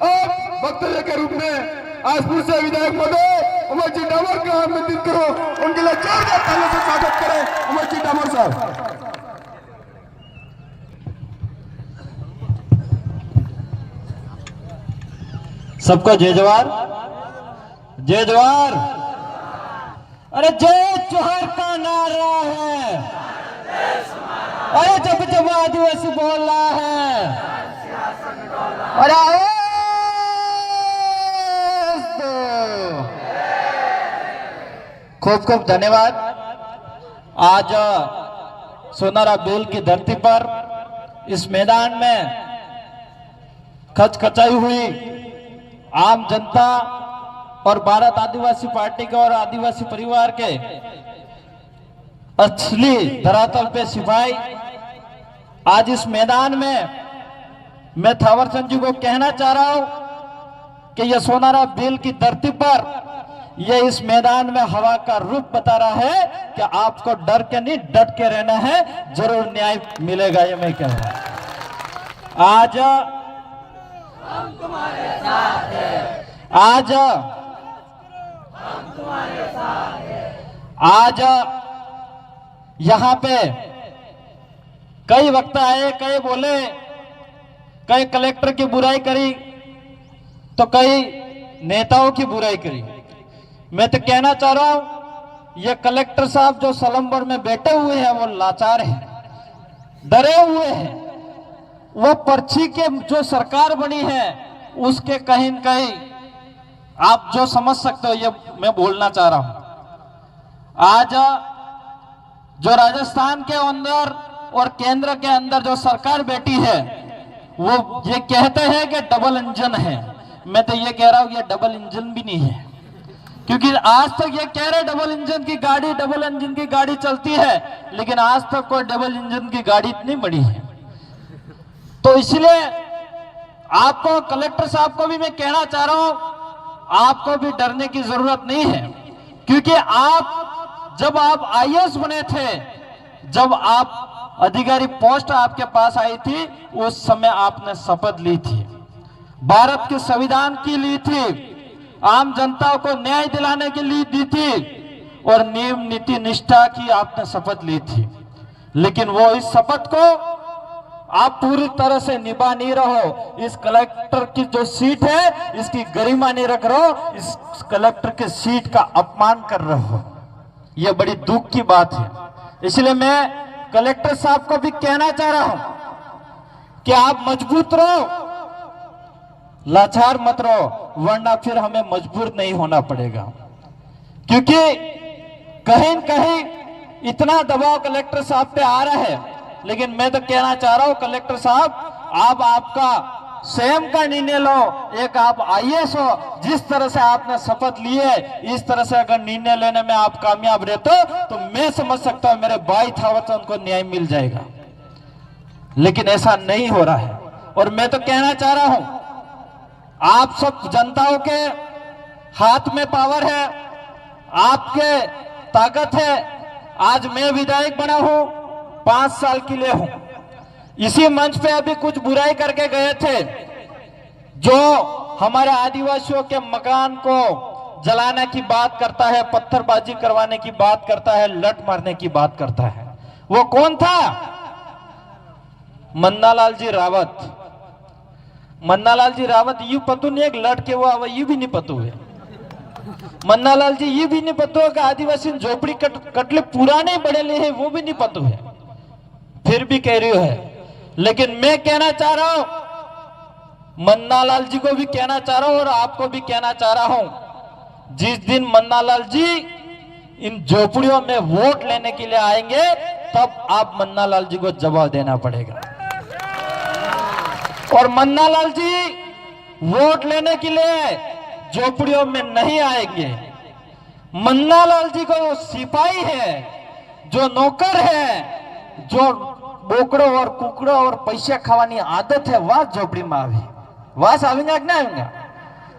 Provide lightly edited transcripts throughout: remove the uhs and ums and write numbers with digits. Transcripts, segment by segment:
और वक्तव्य के रूप में आसपुर से विधायक महोदय उमर जी डामोर का आमंत्रित करो, उनके लिए जोरदार तालियों से स्वागत करें। उमर जी डामोर साहब। सबको जय जवाहर, जय जवाहर। अरे जय जोहर का नारा है, अरे जब जब आदिवासी बोल रहा है, अरे खूब खूब धन्यवाद। आज सोनारा बेल की धरती पर इस मैदान में खचखचाई हुई आम जनता और भारत आदिवासी पार्टी के और आदिवासी परिवार के असली धरातल पे सिपाही आज इस मैदान में मैं थावरचंद जी को कहना चाह रहा हूं कि यह सोनारा बेल की धरती पर यह इस मैदान में हवा का रूप बता रहा है कि आपको डर के नहीं डट के रहना है, जरूर न्याय मिलेगा। ये मैं कह रहा हूं। आज हम तुम्हारे साथ हैं, आज हम तुम्हारे साथ हैं। आज यहाँ पे कई वक्ता आए, कई बोले, कई कलेक्टर की बुराई करी तो कई नेताओं की बुराई करी। मैं तो कहना चाह रहा हूं ये कलेक्टर साहब जो सलम्बर में बैठे हुए हैं वो लाचार हैं, डरे हुए हैं। वो पर्ची के जो सरकार बनी है उसके कहीं न कहीं आप जो समझ सकते हो ये मैं बोलना चाह रहा हूं। आज जो राजस्थान के अंदर और केंद्र के अंदर जो सरकार बैठी है वो ये कहते हैं कि डबल इंजन है। मैं तो ये कह रहा हूं ये डबल इंजन भी नहीं है, क्योंकि आज तक ये कह रहे डबल इंजन की गाड़ी चलती है, लेकिन आज तक कोई डबल इंजन की गाड़ी नहीं बनी है। तो इसलिए आपको कलेक्टर साहब को भी मैं कहना चाह रहा हूं, आपको भी डरने की जरूरत नहीं है, क्योंकि जब आप आईएएस बने थे, जब आप अधिकारी पोस्ट आपके पास आई थी, उस समय आपने शपथ ली थी, भारत के संविधान की ली थी, आम जनता को न्याय दिलाने के लिए दी थी और नियम नीति निष्ठा की आपने शपथ ली थी। लेकिन वो इस शपथ को आप पूरी तरह से निभा नहीं रहो। इस कलेक्टर की जो सीट है इसकी गरिमा नहीं रख रहे हो, इस कलेक्टर की सीट का अपमान कर रहे हो। यह बड़ी दुख की बात है। इसलिए मैं कलेक्टर साहब को भी कहना चाह रहा हूं कि आप मजबूत रहो, लाचार मत रहो, वरना फिर हमें मजबूर नहीं होना पड़ेगा। क्योंकि कहीं न कहीं इतना दबाव कलेक्टर साहब पे आ रहा है। लेकिन मैं तो कहना चाह रहा हूं कलेक्टर साहब, आप आपका स्वयं का निर्णय लो। एक आप आईएएस हो, जिस तरह से आपने शपथ ली है इस तरह से अगर निर्णय लेने में आप कामयाब रहते हो तो मैं समझ सकता हूं मेरे भाई थावरचंद को न्याय मिल जाएगा। लेकिन ऐसा नहीं हो रहा है। और मैं तो कहना चाह रहा हूं आप सब जनताओं के हाथ में पावर है, आपके ताकत है। आज मैं विधायक बना हूं, 5 साल के लिए हूं। इसी मंच पे अभी कुछ बुराई करके गए थे, जो हमारे आदिवासियों के मकान को जलाने की बात करता है, पत्थरबाजी करवाने की बात करता है, लठ मारने की बात करता है। वो कौन था? मन्नालाल जी रावत। मन्नालाल जी रावत यू पतु नहीं, एक लड़के वो ये भी नहीं पतु है। मन्नालाल जी ये भी नहीं पतु है कि आदिवासी झोपड़ी कटले पुराने बड़े ले है, वो भी नहीं पतु है, फिर भी कह रही है। लेकिन मैं कहना चाह रहा हूं, मन्नालाल जी को भी कहना चाह रहा हूं और आपको भी कहना चाह रहा हूं, जिस दिन मन्नालाल जी इन झोपड़ियों में वोट लेने के लिए आएंगे तब आप मन्नालाल जी को जवाब देना पड़ेगा। और मन्नालाल जी वोट लेने के लिए झोपड़ियों में नहीं आएंगे। मन्नालाल जी को सिपाही है, जो नौकर है, जो बोकड़ो और कुकड़ो और पैसे खावानी आदत है, वह झोपड़ी में आवे, वह आवेंगे कि नहीं आवेंगे।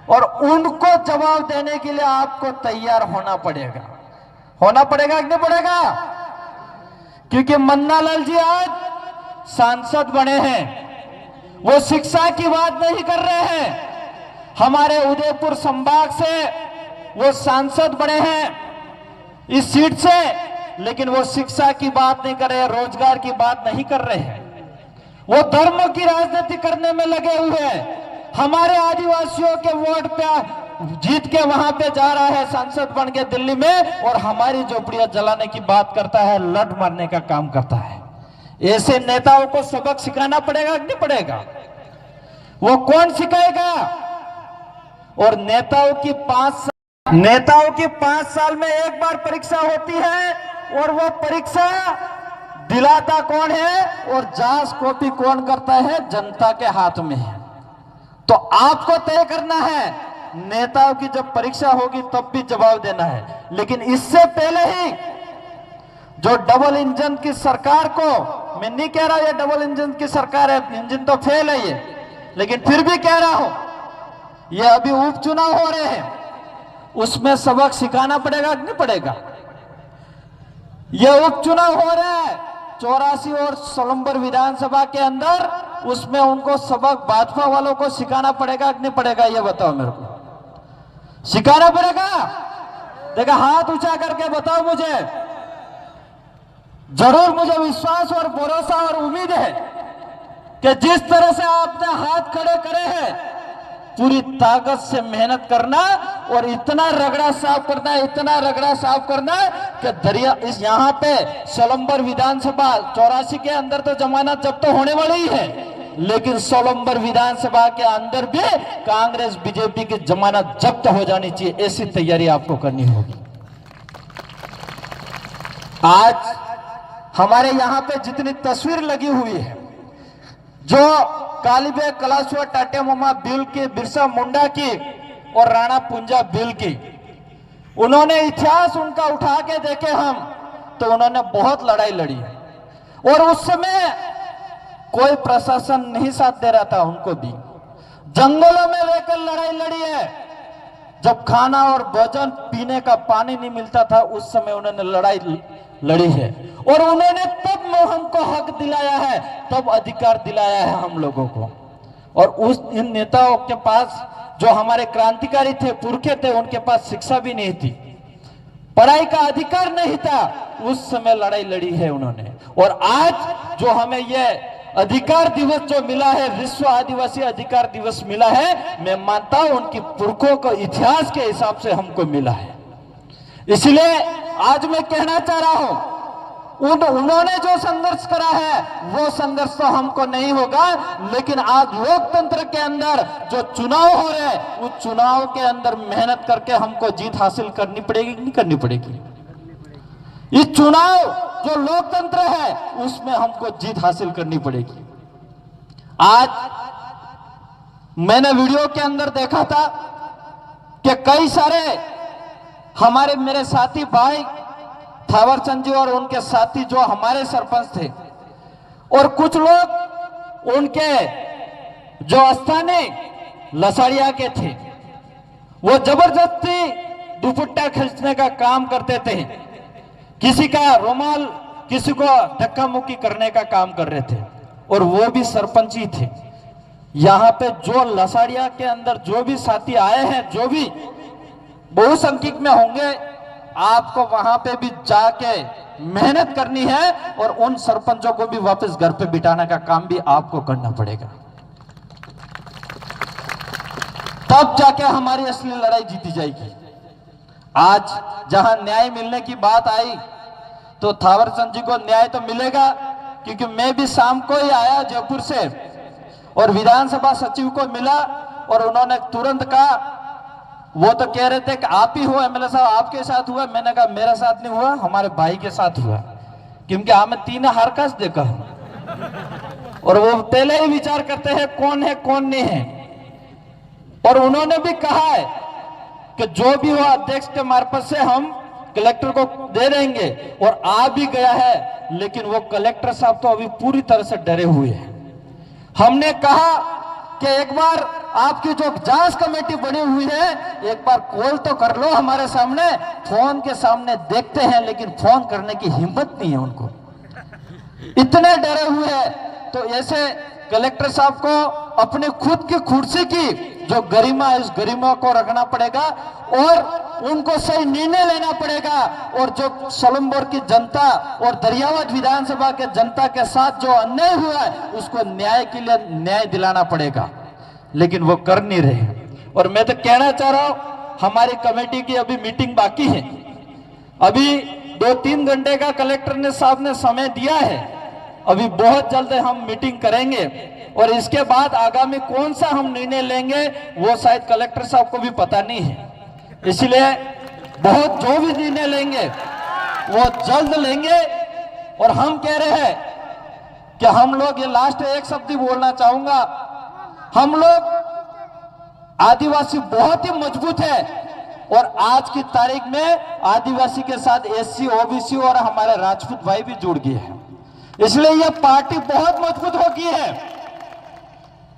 और उनको जवाब देने के लिए आपको तैयार होना पड़ेगा कि नहीं पड़ेगा? क्योंकि मन्नालाल जी आज सांसद बने हैं, वो शिक्षा की बात नहीं कर रहे हैं, हमारे उदयपुर संभाग से वो सांसद बने हैं इस सीट से, लेकिन वो शिक्षा की बात नहीं कर रहे, रोजगार की बात नहीं कर रहे हैं, वो धर्म की राजनीति करने में लगे हुए हैं। हमारे आदिवासियों के वोट पे जीत के वहां पे जा रहा है सांसद बन के दिल्ली में, और हमारी झोपड़ियां जलाने की बात करता है, लठ मारने का काम करता है। ऐसे नेताओं को सबक सिखाना पड़ेगा कि नहीं पड़ेगा? वो कौन सिखाएगा? और नेताओं की 5 साल में एक बार परीक्षा होती है, और वो परीक्षा दिलाता कौन है और जांच कॉपी कौन करता है? जनता के हाथ में है। तो आपको तय करना है, नेताओं की जब परीक्षा होगी तब भी जवाब देना है। लेकिन इससे पहले ही जो डबल इंजन की सरकार को, मैं नहीं कह रहा ये डबल इंजन की सरकार है, इंजन तो फेल है ये, लेकिन फिर भी कह रहा हूं, ये अभी उपचुनाव हो रहे हैं, उसमें सबक सिखाना पड़ेगा कि नहीं पड़ेगा? ये उपचुनाव हो रहा है 84 और सोलंबर विधानसभा के अंदर, उसमें उनको सबक भाजपा वालों को सिखाना पड़ेगा कि नहीं पड़ेगा? ये बताओ मेरे को, सिखाना पड़ेगा? देखा, हाथ ऊंचा करके बताओ मुझे। जरूर मुझे विश्वास और भरोसा और उम्मीद है कि जिस तरह से आपने हाथ खड़े करे हैं, पूरी ताकत से मेहनत करना और इतना रगड़ा साफ करना, इतना रगड़ा साफ करना कि दरिया इस यहाँ पे सोलंबर विधानसभा 84 के अंदर तो जमानत जब्त तो होने वाली ही है, लेकिन सोलंबर विधानसभा के अंदर भी कांग्रेस बीजेपी की जमानत जब्त हो जानी चाहिए। ऐसी तैयारी आपको करनी होगी। आज हमारे यहाँ पे जितनी तस्वीर लगी हुई है, जो कालीबे कलाश्वर टाटे मामा बिल की, बिरसा मुंडा की और राणा पुंजा बिल की, उन्होंने इतिहास उनका उठा के देखे हम, तो उन्होंने बहुत लड़ाई लड़ी, और उस समय कोई प्रशासन नहीं साथ दे रहा था, उनको भी जंगलों में लेकर लड़ाई लड़ी है। जब खाना और भोजन पीने का पानी नहीं मिलता था, उस समय उन्होंने लड़ाई लड़ी है, और उन्होंने तब हमको हक दिलाया है, तब अधिकार दिलाया है हम लोगों को। और इन नेताओं के पास, जो हमारे क्रांतिकारी थे, पुरखे थे, उनके पास शिक्षा भी नहीं थी, पढ़ाई का अधिकार नहीं था, उस समय लड़ाई लड़ी है उन्होंने। और आज जो हमें यह अधिकार दिवस जो मिला है, विश्व आदिवासी अधिकार दिवस मिला है, मैं मानता हूं उनकी पुरखों को इतिहास के हिसाब से हमको मिला है। इसलिए आज मैं कहना चाह रहा हूं, उन्होंने जो संघर्ष करा है वो संघर्ष तो हमको नहीं होगा, लेकिन आज लोकतंत्र के अंदर जो चुनाव हो रहे हैं, उस चुनाव के अंदर मेहनत करके हमको जीत हासिल करनी पड़ेगी कि नहीं करनी पड़ेगी? ये चुनाव जो लोकतंत्र है, उसमें हमको जीत हासिल करनी पड़ेगी। आज मैंने वीडियो के अंदर देखा था कि कई सारे हमारे मेरे साथी भाई थावरचंद जी और उनके साथी जो हमारे सरपंच थे, और कुछ लोग उनके जो स्थानीय लसाड़िया के थे, वो जबरदस्ती दुपट्टा खींचने का काम करते थे, किसी का रुमाल, किसी को धक्का मुक्की करने का काम कर रहे थे, और वो भी सरपंच ही थे। यहाँ पे जो लसाड़िया के अंदर जो भी साथी आए हैं, जो भी बहुसंख्यक में होंगे, आपको वहां पे भी जाके मेहनत करनी है, और उन सरपंचों को भी वापस घर पे बिठाने का काम भी आपको करना पड़ेगा। तब जाके हमारी असली लड़ाई जीती जाएगी। आज जहां न्याय मिलने की बात आई, तो थावरचंद जी को न्याय तो मिलेगा, क्योंकि मैं भी शाम को ही आया जयपुर से, और विधानसभा सचिव को मिला, और उन्होंने तुरंत कहा, वो तो कह रहे थे कि आप ही हो एमएलए साहब, आपके साथ हुआ। मैंने कहा मेरे साथ नहीं हुआ, हमारे भाई के साथ हुआ, क्योंकि हमें 3 हरकत देखा, और वो पहले ही विचार करते हैं कौन है कौन नहीं है। और उन्होंने भी कहा है कि जो भी हो अध्यक्ष के मार्फत से हम कलेक्टर को दे देंगे, और आ भी गया है, लेकिन वो कलेक्टर साहब तो अभी पूरी तरह से डरे हुए हैं। हमने कहा कि एक बार आपकी जो जांच कमेटी बनी हुई है, एक बार कॉल तो कर लो हमारे सामने, फोन के सामने देखते हैं, लेकिन फोन करने की हिम्मत नहीं है उनको, इतने डरे हुए हैं। तो ऐसे कलेक्टर साहब को अपने खुद की कुर्सी की जो गरिमा है इस गरिमा को रखना पड़ेगा और उनको सही निर्णय लेना पड़ेगा। और जो सलम्बोर की जनता और दरियावत विधानसभा के जनता के साथ जो अन्याय हुआ है उसको न्याय के लिए न्याय दिलाना पड़ेगा, लेकिन वो कर नहीं रहे। और मैं तो कहना चाह रहा हूं, हमारी कमेटी की अभी मीटिंग बाकी है, अभी 2-3 घंटे का कलेक्टर ने साहब ने समय दिया है, अभी बहुत जल्द हम मीटिंग करेंगे और इसके बाद आगामी कौन सा हम निर्णय लेंगे वो शायद कलेक्टर साहब को भी पता नहीं है। इसलिए बहुत जो भी निर्णय लेंगे वो जल्द लेंगे। और हम कह रहे हैं कि हम लोग, ये लास्ट एक शब्द ही बोलना चाहूंगा, हम लोग आदिवासी बहुत ही मजबूत है और आज की तारीख में आदिवासी के साथ एससी, ओबीसी और हमारे राजपूत भाई भी जुड़ गए हैं, इसलिए यह पार्टी बहुत मजबूत हो गई है।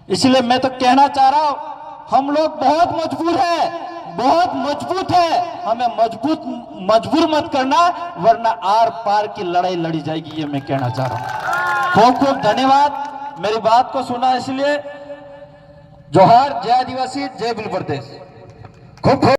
इसलिए मैं तो कहना चाह रहा हूं, हम लोग बहुत मजबूत है, बहुत मजबूत है, हमें मजबूर मत करना, वरना आर पार की लड़ाई लड़ी जाएगी, ये मैं कहना चाह रहा हूं। खूब खूब धन्यवाद मेरी बात को सुना, इसलिए जोहार, जय आदिवासी, जय बिल प्रदेश। खूब खूब